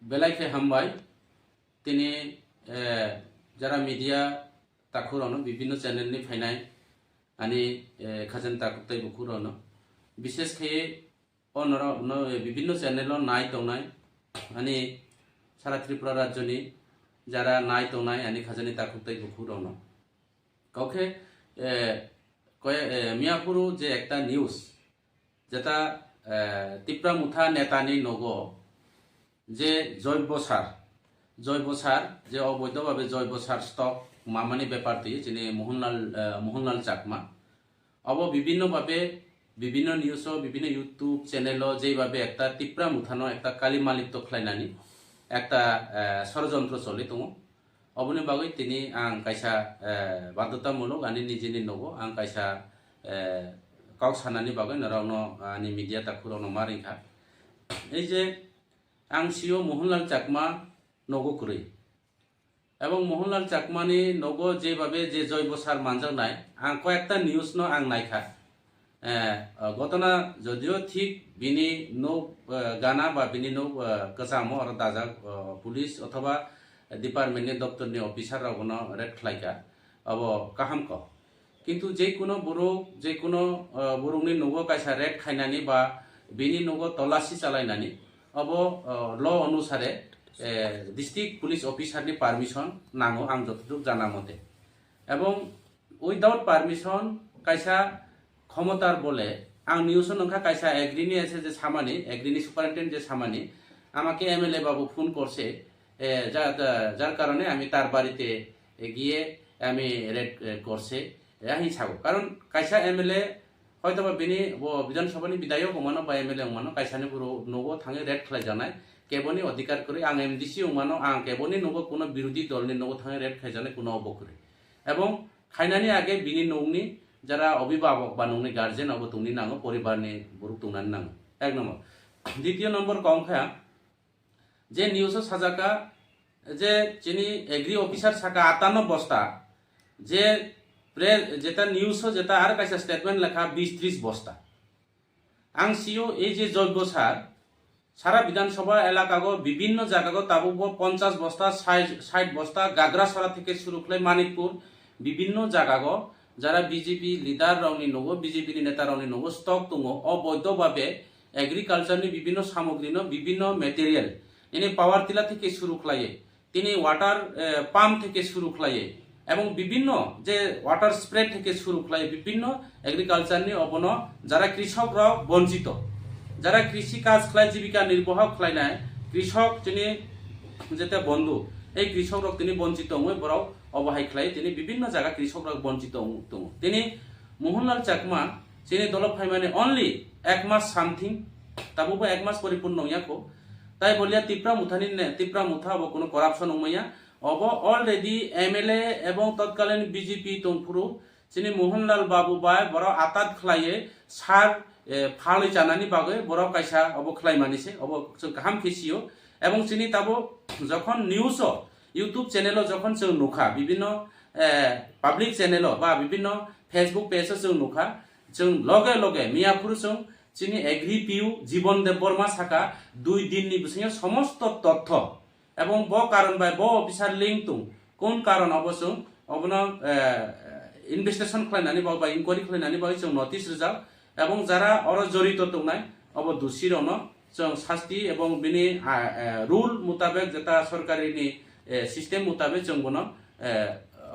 বেলাইকে হামবাই তিনি যারা মিডিয়া তাকুরানো বিভিন্ন চ্যানেলनि फायनाय आनी खाजन ताकुताय बुकुरानो विशेष खायै अनरा বিভিন্ন চ্যানেলও নাই তংনাय आनी सारा त्रिपुरा राज्यनि যারা নাই তংনাय आनी खाजनि ताकुताय बुकुरानो কাউকে মিয়াপুরু যে একটা নিউজ যেটা ত্রিপুরা মুথা নেতানি নগো যে জৈব সার যে অবৈধভাবে জৈব সার স্টক মামানি ব্যাপার দিয়ে যিনি মোহনলাল চাকমা অব বিভিন্নভাবে বিভিন্ন নিউজ বিভিন্ন ইউটিউব চ্যানেল যেভাবে একটা ত্রিপুরা মুথানো একটা কালিমালিপ্ত খাইনানি একটা ষড়যন্ত্র চলে দङ অবনি বাগै তিনি आं কাইসা বাধ্যতামূলক आनी निजेनि नगो आं कायसा काउ सानानि बागै नरावनो आनी मिडिया ताकुरावनो मारिखा এই যে आं सिओ मोहनलाल चाकमा नगो कुरै এবং মোহনলাল চাকমানি নগো যেভাবে যে জৈব সার মানজানায় आं কয়েকটা নিউজ ন आं নাইখা ঘটনা যদিও ঠিক বিনি নো গানা বা বিনি নো কসামো আর দাজা পুলিশ অথবা ডিপার্টমেন্টनि দপ্তরनि অফিসার রাগनो रेड खालायखा अब काहाम क किन्तु जे कोनो बर'नि नगो कायसा रेड खायनानि बा बिनि नगो तलाशी चालायनानि अब ल अनुसारे डिस्ट्रिक्ट पुलिस अफिसारनि पारमिशन नांगो आं जतटुक जाना मते एवं उइदाउट पारमिशन कायसा क्षमतार बोले आं निउस नंखा कायसा एग्रिनि एसे जे सामानि एग्रिनि सुपारिनटेन्डेन्ट जे सामानि আমাকে এমএলএ বাবু ফোন করছে যার কারণে আমি তার বাড়িতে গিয়ে আমি রেড করছে আহি ছাগো কারণ কাইসা এমএলএ হয়তোবা বিনি বিধানসভাनि বিধায়ক हमानो बा एमएलए हमानो कायसानि बर' नगो थाङै रेड खालाय जानाय केबनि अधिकार करे आं एमडीसी हमानो आं केबनि नगो कोनो बिरोधी दलनि नगो थाङै रेड खाय जानाय कोनो अबकरे एवं खायनानि आगे बिनि नगनि যারা অভিভাবক বা नगनि गार्जेन अब तुंनि नाङो परिबारनि बरुक तुंनानै नाङो एक नम्बर द्वितीय नम्बर कमखा যে নিউজ সাজাকা যে যিনি এগ্রি অফিসার সাকা 58 বস্তা যে যেটা নিউজ যেটা আর কাইসা স্টেটমেন্ট লেখা 20-30 বস্তা আং সিও এই যে জৈব সার সারা বিধানসভা এলাকাগো বিভিন্ন জায়গাগো তাবুবো 50 বস্তা 60 বস্তা গাগরাছড়া থেকে শুরু করে মানিকপুর বিভিন্ন জায়গাগো যারা বিজেপি লিডার রাউনি নগো বিজেপি নেতা রাউনি নগো স্টক দङ অবৈধভাবে এগ্রিকালচারनि বিভিন্ন সামগ্রীनो বিভিন্ন মেটেরিয়াল इनी पावर टिला থেকে শুরু খালায়ে তিনি ওয়াটার পাম্প থেকে শুরু খালায়ে এবং বিভিন্ন যে ওয়াটার স্প্রে থেকে শুরু খালায়ে বিভিন্ন এগ্রিকালচারনি অবন যারা কৃষকরা বঞ্চিত যারা কৃষি কাজ খালায় জীবিকা নির্বাহ খালায়নায় কৃষক যিনি যেতে বন্ধু এই কৃষকরা তিনি বঞ্চিত হয়ে বড় অবহাই খালায় তিনি বিভিন্ন জায়গা কৃষকরা বঞ্চিত দङ তিনি মোহনলাল চাকমা যিনি দল ফাইমানে অনলি 1 মাস সামথিং তাবুবো 1 মাস পরিপূর্ণ ইয়াকো তাই বলিয়া ত্রিপুরা মুথা अब কোনো করাপশন উমাইয়া अब অলরেডি এমএলএ এবং তৎকালীন বিজেপি তংফুরু যিনি মোহনলাল বাবু বাই বড় আতাত খালায়ে সার ফালই জানানি বাগে বড় কাইসা अब খালাই মানিছে अब গাহাম খেসিও এবং যিনি তাবো যখন নিউজ ইউটিউব চ্যানেল যখন जों नुखा বিভিন্ন পাবলিক চ্যানেল বা বিভিন্ন ফেসবুক পেজ जों नुखा जों लगे लगे मियापुर जों যিনি এগ্রি পিউ জীবন দেব বর্মা সাকা 2 দিননি বিষয়ে সমস্ত তথ্য এবং ব কারণ বাই ব অফিসার লিঙ্ক তুম কোন কারণ অবশ্য অবন ইনভেস্টিগেশন খালাयनानै বা ইনকোয়ারি খালাयनानै বা जों নোটিশ রিজাব এবং যারা অর জড়িত দंनाय অব দোষীরন जों শাস্তি এবং বিনি রুল মোতাবেক যেটা সরকারিনি সিস্টেম মোতাবেক जों বন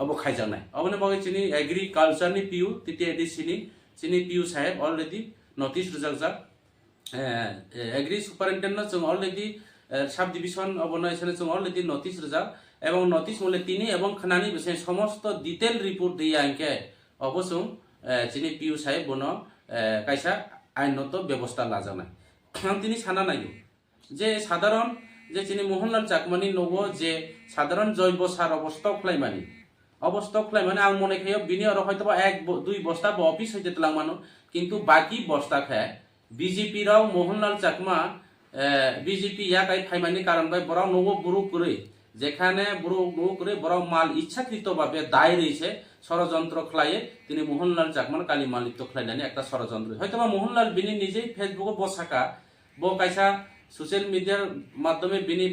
অব খাইজানাय অবনে বাগै চিনি এগ্রিকালচারনি পিউ তৃতীয় এডিসিনি চিনি পিউ সাহেব already notice reserve agri superintendent जों अलरेडी सब डिविजन अबनायसने जों अलरेडी नोटिस रिजार्व एवं नोटिस मुले तिनी एवं खानानि विषय समस्त डिटेल रिपोर्ट दिया आंके अबसुं जिनि पिउ साहेब बनो कायसा आइनगत व्यवस्था लाजानाय आं तिनी साना नायो जे साधारण जे जिनि मोहनलाल चाकमानि नगो जे साधारण जैब सार अबस्टक लायमानि आं मने खायो बिनि आरो हयतोबा 1-2 बस्ता बा अफिस हइते तलांमानो किन्तु बाकी बस्ता खाय बीजेपी राव मोहनलाल चाकमा बीजेपी याकाय फाइमानि कारण बाय बराव नगो बुरु करे যেখানে বুড়ো করে বড় মাল ইচ্ছাকৃতভাবে দায় রয়েছে ষড়যন্ত্র খালায়ে তিনি মোহনলাল চাকমান কালি মালিপ্ত খালাইনানি একটা ষড়যন্ত্র হয়তোবা মোহনলাল বিনি নিজেই ফেসবুকে বসাকা ব কাইসা সোশ্যাল মিডিয়ার মাধ্যমে বিনি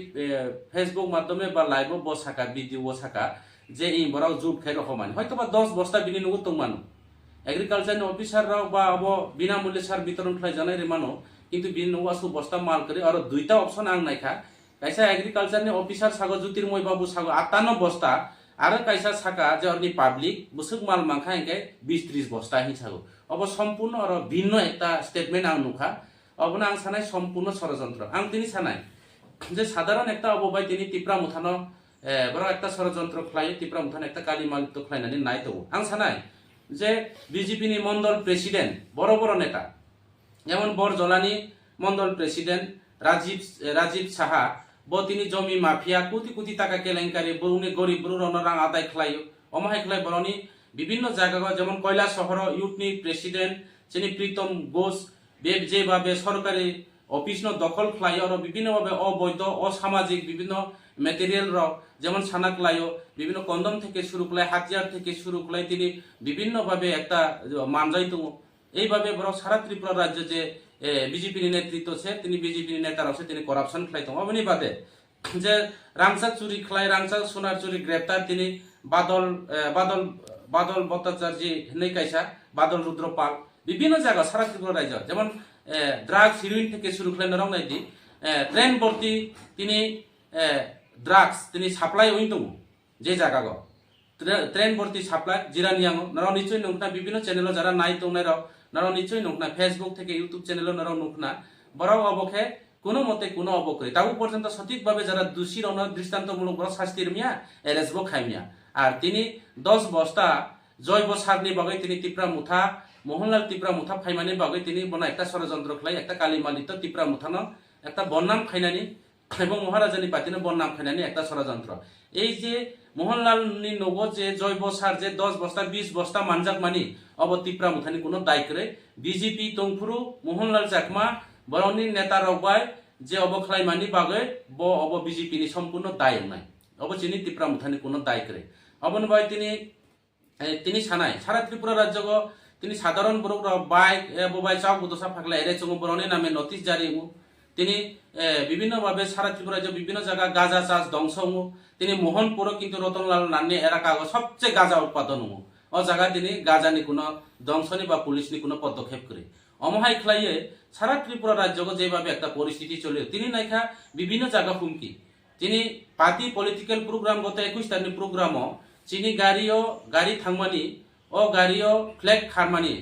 ফেসবুক মাধ্যমে বা লাইভ বসাকা ভিডিও বসাকা যে এই বড় জুট খাই রকমান হয়তো বা 10 বস্তা বিনি নগো তংমানো এগ্রিকালচার অফিসাররাও বা অব বিনামূল্যে সার বিতরণ খাই জানাই রে মানো কিন্তু বিনি নগো আসু বস্তা মাল করে আর দুইটা অপশন আং নাইখা কাইসা এগ্রিকালচার অফিসার সাগো জ্যোতির্ময় বাবু সাগো 58 বস্তা আর কাইসা সাকা যে অর্নি পাবলিক বুসুক মাল মাংখা একে 20-30 বস্তা হি সাগো অব সম্পূর্ণ আর ভিন্ন একটা স্টেটমেন্ট আং নুখা অবনা আং সানাই সম্পূর্ণ ষড়যন্ত্র আং তিনি সানাই যে সাধারণ একটা অববাই তিনি তিপ্রা মুথানো বড় একটা ষড়যন্ত্র খাই তিপ্রা মুথানো একটা কালি মালিক খাইনানি নাই তো আং সানাই যে বিজেপি নি মন্ডল প্রেসিডেন্ট বড় বড় নেতা যেমন বরজলানি মন্ডল প্রেসিডেন্ট রাজীব সাহা তিনি জমি মাফিয়া কোটি কোটি টাকা কেলেঙ্কারি বরুনি গরিব বরুর রাং আদায় খাইও অমাহাই খাই বরনি বিভিন্ন জায়গা যেমন কয়লা শহর ইউটনি প্রেসিডেন্ট যিনি প্রীতম ঘোষ যেভাবে সরকারি অফিস দখল খাইও আর বিভিন্নভাবে অবৈধ অসামাজিক বিভিন্ন মেটেরিয়াল যেমন সানা খাইও বিভিন্ন কন্দম থেকে শুরু করে হাতিয়ার থেকে শুরু করে তিনি বিভিন্নভাবে একটা মানজাই দো এইভাবে বড় সারা ত্রিপুরা রাজ্য যে বিজেপি নেতৃত্ব আছে তিনি বিজেপি নেতার আছে তিনি করাপশন খাই দো অবনি বাদে যে রাংসা চুরি খাই রাংসা সোনার চুরি গ্রেপ্তার তিনি বাদল ভট্টাচার্য হেনে কাইসা বাদল রুদ্রপাল বিভিন্ন জায়গা সারা ত্রিপুরা রাজ্য যেমন ড্রাগস হিরোইন থেকে শুরু করে নরং নাইদি ট্রেন ভর্তি তিনি ড্রাগস তিনি সাপ্লাই হইন দো যে জায়গা ট্রেন ভর্তি সাপ্লাই জিরানিয়াঙ্গ নরং নিশ্চয় নংনা বিভিন্ন চ্যানেল যারা নাই দৌনাই নরং নিশ্চয় নংনা ফেসবুক থেকে ইউটিউব চ্যানেল নরং নংনা বড় অবখে কোনো মতে কোনো অবকরে তাও পর্যন্ত সঠিকভাবে যারা দোষী দৃষ্টান্তমূলক বড় শাস্তির মিয়া এরেসবো খাইমিয়া আর তিনি 10 বস্তা জৈব সারনি বাগে তিনি তিপ্রা মুথা মোহনলাল তিপ্রা মুথা ফাইমানি বাগে তিনি বনা একটা ষড়যন্ত্র খাই একটা কালিমালিত তিপ্রা মুথানো একটা বন্নাম খাইনানি এবং মহারাজানি পাতিনো বন্নাম খাইনানি একটা ষড়যন্ত্র এই যে মোহনলাল নি নগো যে জৈব সার যে 10 বস্তা 20 বস্তা মানজাক মানি অব তিপ্রা মুথানি কোনো দায় করে বিজেপি তংফুরু মোহনলাল চাকমা বরনি নেতা রবাই যে অবখলাই মানি বাগে অব বিজেপি নি সম্পূর্ণ দায় নাই অব চিনি তিপ্রা মুথানি কোনো দায় করে অবনবাই তিনি সানাই সারা ত্রিপুরা রাজ্য তিনি সাধারণ বড় বাইক ববাই চাও বুদসা ফাকলা এরে চঙ্গ বরনি নামে নোটিশ জারি তিনি বিভিন্নভাবে সারা ত্রিপুরা রাজ্য বিভিন্ন জায়গা গাঁজা চাষ ধ্বংস তিনি মোহনপুর কিন্তু রতনলাল নান্নি এলাকা সবচেয়ে গাঁজা উৎপাদন ও জায়গা তিনি গাঁজানি কোনো ধ্বংসনি বা পুলিশনি কোনো পদক্ষেপ করে অমহাই খাইয়ে সারা ত্রিপুরা রাজ্য যেভাবে একটা পরিস্থিতি চলে তিনি নাইখা বিভিন্ন জায়গা হুমকি তিনি পার্টি পলিটিক্যাল প্রোগ্রাম গত 21 তারিখ প্রোগ্রামও চিনি গাড়ি থাংমানি ও গাড়িও ফ্ল্যাগ খারমানি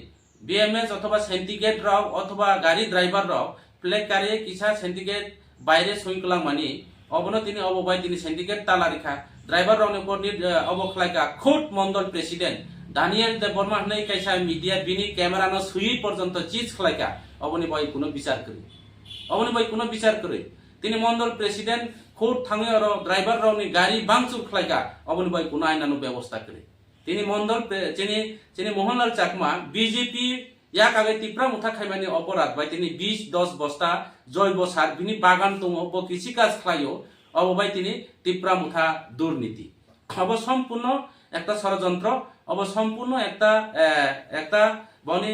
বিএমএস অথবা সিন্ডিকেট রাও অথবা গাড়ি ড্রাইভার রাও ফ্ল্যাগ কারিয়ে কিসা সিন্ডিকেট বাইরে সইকলাং মানি অবনো তিনি অববাই তিনি সিন্ডিকেট তালা রেখা ড্রাইভার রাও উপর অবখলাইকা খুদ মন্ডল প্রেসিডেন্ট দানিয়েল দেববর্মা হনে কাইসা মিডিয়া বিনি ক্যামেরা ন সুই পর্যন্ত চিজ খলাইকা অবনি বই কোনো বিচার করে তিনি মন্ডল প্রেসিডেন্ট খুদ থাঙে আর ড্রাইভার রাওনি গাড়ি বাংচুর খলাইকা অবনি বই কোনো আইনানো ব্যবস্থা করে তিনি মন্ডল চিনি মোহনলাল চাকমা বিজেপি ইয়াক আগে তিপ্রা মুথা খাইমানি অপরাধ বাই তিনি 20-10 বস্তা জৈব সার বিনি বাগান দङ কৃষি কাজ খাইও অববাই তিনি তিপ্রা মুথা দুর্নীতি অব সম্পূর্ণ একটা ষড়যন্ত্র অব সম্পূর্ণ একটা বনি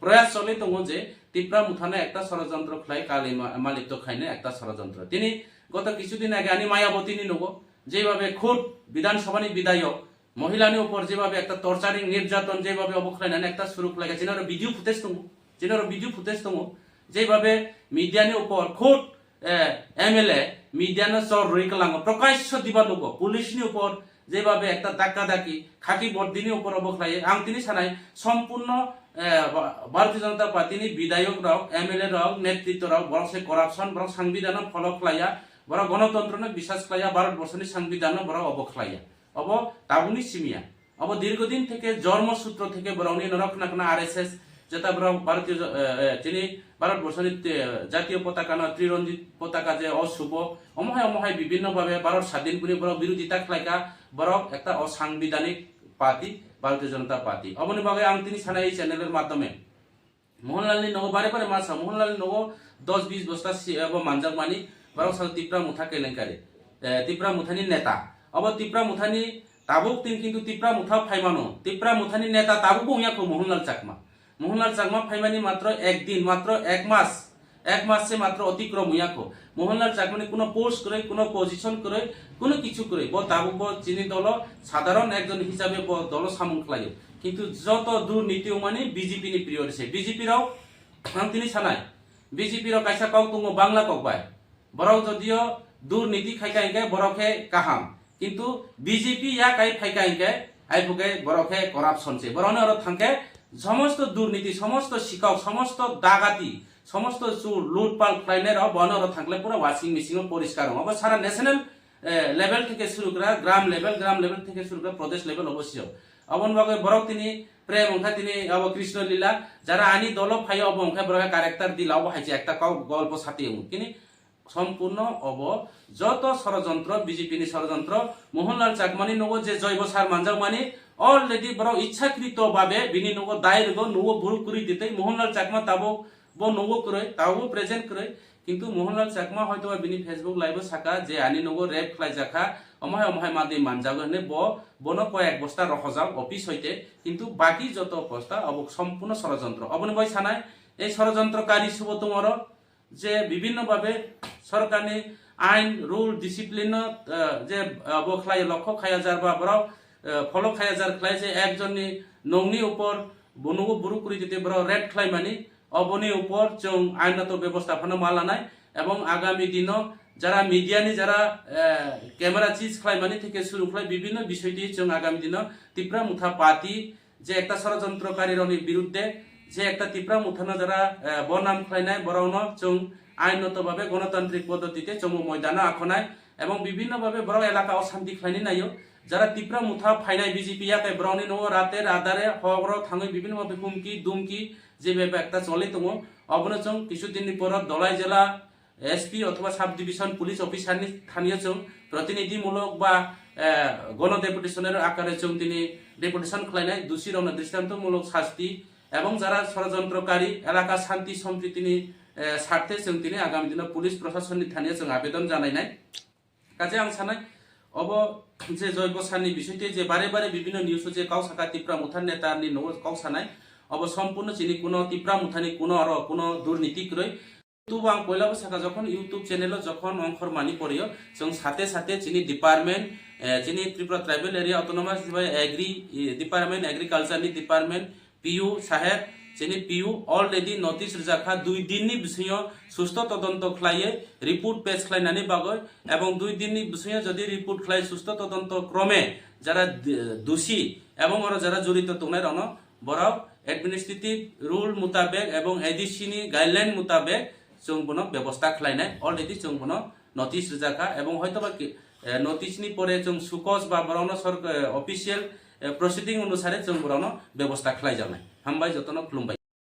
প্রয়াস চলে দङ যে তিপ্রা মুথানে একটা ষড়যন্ত্র খাই কালি মালিত্ব খাইনে একটা ষড়যন্ত্র তিনি গত কিছুদিন আগে আনি মায়াবতী নি নব যেভাবে খুদ বিধানসভানি বিধায়ক মহিলানি উপর যেভাবে একটা টর্চারিং নির্যাতন যেভাবে অবখলাইনানে একটা শুরু লাগে যেনার ভিডিও ফুটেজ দङ যেভাবে মিডিয়ানি উপর খুদ এমএলএ মিডিয়ানো চর রইকলাঙ্গ প্রকাশ্য দিবা লোক পুলিশনি উপর যেভাবে একটা ধাক্কাধাক্কি খাকি বর্দিনী উপর অবখলাইয়ে আং তিনি সানাই সম্পূর্ণ ভারতীয় জনতা পার্টিনি বিধায়ক রাও এমএলএ রাও নেতৃত্ব রাও বরং সে করাপশন বরং সংবিধান ফলো খাইয়া বরং গণতন্ত্র বিশ্বাস খাইয়া ভারতবর্ষনি সংবিধান বরং অবখলাইয়া অব তাবুনি সিমিয়া অব দীর্ঘদিন থেকে জন্মসূত্র থেকে বরংনি নরকনাকনা আরএসএস যেটা বরং ভারতীয় তিনি ভারতবর্ষের জাতীয় পতাকা না ত্রিরঞ্জিত পতাকা যে অশুভ অমহায় বিভিন্নভাবে ভারত স্বাধীন করে বরং বিরোধিতা খাইকা বরং একটা অসাংবিধানিক পার্টি ভারতীয় জনতা পার্টি অবনি বাগে আং তিনি সানাই এই চ্যানেলের মাধ্যমে মোহনলালনি নগো বারে মাসা মোহনলালনি নগো 10-20 বস্তা মানজাক মানি বরং সাল তিপ্রা মুথা কেলেঙ্কারি তিপ্রা মুথানি নেতা अब तिप्रा मुथानी ताबुक तीन किंतु तिप्रा मुथा फाइमानो तिप्रा मुथानी नेता ताबुक उयाखो मोहनलाल चाकमा फाइमानी मात्र 1 दिन मात्र 1 मास এক মাসে মাত্র অতিক্রম হইয়াকো মোহনলাল চাকমানি কোনো পোস্ট করে কোনো পজিশন করে কোনো কিছু করে তাবুক চিনি দল সাধারণ একজন হিসাবে দল সামুং খালাयो কিন্তু যত দুর্নীতি মানে বিজেপি नि পিরিয়ড সে বিজেপি রাও তিনি সানায় বিজেপি রাও কাইসা কক দङ বাংলা ককবাই বরাও যদিও দুর্নীতি খাইকা ইনকে বরকে কাহাম কিন্তু বিজেপি ইয়া কাই ফাইকা ইনকে আইফুকে বরকে করাপশন সে বরনে আর থাঙ্কে সমস্ত দুর্নীতি সমস্ত শিকাও সমস্ত দাগাতি সমস্ত চুর লুটপাল খাইনের বনর থাকলে পুরো ওয়াশিং মেশিন পরিষ্কার হবে সারা ন্যাশনাল লেভেল থেকে শুরু করে গ্রাম লেভেল থেকে শুরু করে প্রদেশ লেভেল অবশ্যই অবন ভাবে বরক তিনি প্রেম অংখা তিনি কৃষ্ণ লীলা যারা আনি দল ফাই অব অংখা বরক ক্যারেক্টার দিলাও হাইছে একটা গল্প সাথে কিনি সম্পূর্ণ অব যত ষড়যন্ত্র বিজেপি নি ষড়যন্ত্র মোহনলাল চাকমানি নগো যে জৈব সার মানজাও মানে অলরেডি বড় ইচ্ছাকৃত ভাবে বিনি নগো দায়ের গো নগো ভুল করি দিতে মোহনলাল চাকমা তাবো বো নগো করে তাও প্রেজেন্ট করে কিন্তু মোহনলাল চাকমা হয়তো বিনি ফেসবুক লাইভ সাকা যে আনি নগো রেপ খাই জাখা অমহায় মাদি মানজাগো নে বনো কয়েক বস্তা রহজাও অফিস হইতে কিন্তু বাকি যত বস্তা অব সম্পূর্ণ ষড়যন্ত্র অবন বই সানায় এই ষড়যন্ত্রকারী শুভ তোমার যে বিভিন্ন ভাবে সরকারি আইন রুল ডিসিপ্লিন যে বখলাই লক্ষ্য খায়া যার বা বড় ফলো খায়া যার খাই যে একজননি নংনি উপর বনুগো বুরু করি দিতে বড় রেড খাই মানি অবনি উপর চং আইনত ব্যবস্থাপনা মালানায় এবং আগামী দিন যারা মিডিয়ানি যারা ক্যামেরা চিজ খাই মানি থেকে শুরু করে বিভিন্ন বিষয়টি চং আগামী দিন তীব্রা মুথা পাতি যে একটা ষড়যন্ত্রকারীর বিরুদ্ধে যে একটা তীব্রা মুথানো যারা বনাম খাইনায় বড় চং আইনতভাবে গণতান্ত্রিক পদ্ধতিতে চমু ময়দানে আখনায় এবং বিভিন্ন ভাবে বড় এলাকা অশান্তি খাইনি নাইও যারা তীব্রা মুথা ফাইনাই বিজেপি ইয়াকে ব্রাউনি নো রাতের আধারে হগর থাঙ্গি বিভিন্ন ভাবে হুমকি দুমকি যে ভাবে একটা চলে দङ অবন চং কিছুদিন পর দলাই জেলা এসপি অথবা সাব ডিভিশন পুলিশ অফিসারনি স্থানীয় চং প্রতিনিধিমূলক বা গণ ডেপুটেশনের আকারে চং তিনি ডেপুটেশন খাইনায় দোষী রওনা দৃষ্টান্তমূলক শাস্তি এবং যারা ষড়যন্ত্রকারী এলাকা শান্তি সম্প্রীতি স্বার্থে जों তিনি আগামী দিনে পুলিশ প্রশাসননি থানিয়ে जों আবেদন জানাইনাই কাজে আं সানাই অব যে জৈব সারনি বিষয়টি যে বারে বারে বিভিন্ন নিউজ যে cow Saka তীব্রা মুথান নেতানি no cow Sanai of সম্পূর্ণ চিনি কোনো তীব্রা মুথানি কোনো আর কোনো দুর্নীতি করে ইউটিউব আं পয়লাবো সাকা যখন ইউটিউব চ্যানেল যখন অংখর মানি পড়িও जों সাথে সাথে চিনি ডিপার্টমেন্ট চিনি Tripura tribal area autonomous agri department এগ্রিকালচারনি ডিপার্টমেন্ট পিইউ সাহেব চিনি পিইউ অলরেডি নোটিস রেজাখা 2 দিননি বিষয় সুস্থ তদন্ত খাইয়ে রিপোর্ট পেশ খাইনানি বাগৈ এবং 2 দিননি বিষয় যদি রিপোর্ট খাই সুস্থ তদন্ত ক্রমে যারা দোষী এবং আর যারা জড়িত তোনার অন বরাও অ্যাডমিনিস্ট্রেটিভ রুল মোতাবেক এবং এডিসিনি গাইডলাইন মোতাবেক जों বনো ব্যবস্থা খাইনাই অলরেডি जों বনো নোটিস রেজাখা এবং হয়তোবা নোটিসনি পরে जों সুকস বা বরানো সরকার অফিসিয়াল প্রসিডিং অনুসারে जों বরানো ব্যবস্থা খাই জানাই হামবাই যতন খুলুমবাই।